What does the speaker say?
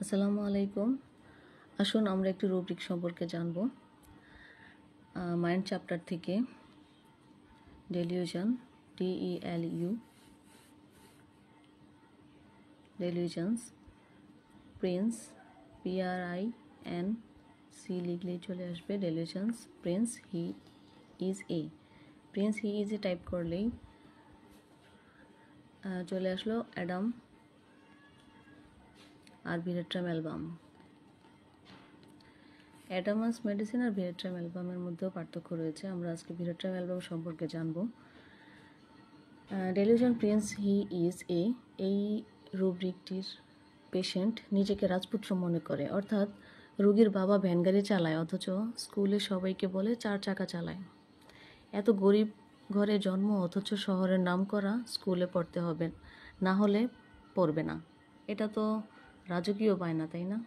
আসসালামু আলাইকুম। আসুন আমরা একটি রুব্রিক সম্পর্কে জানব। মাইন্ড চ্যাপ্টার থেকে delusion, DELU, delusions, prince, PRINC লিখলেই চলে আসবে delusions, prince he is a. Prince he is a type করলেই চলে আসলো অ্যাডাম আর ভিরেট্রাম অ্যালবাম। অ্যাডামাস মেডিসিন আর ভিরেট্রাম অ্যালবামের মধ্যেও পার্থক্য রয়েছে। আমরা আজকে ভিরেট্রাম অ্যালবাম সম্পর্কে জানবো। ডেলিউশন, প্রিন্স হি ইজ এ, এই রুব্রিকটির পেশেন্ট নিজেকে রাজপুত্র মনে করে, অর্থাৎ রোগীর বাবা ভ্যান গাড়ি চালায় অথচ স্কুলে সবাইকে বলে 4 চাকা চালায়। এত গরিব ঘরে জন্ম অথচ শহরের নাম করা স্কুলে পড়তে হবে, না হলে পড়বে না। এটা তো রাজকীয় বায়না, তাই না?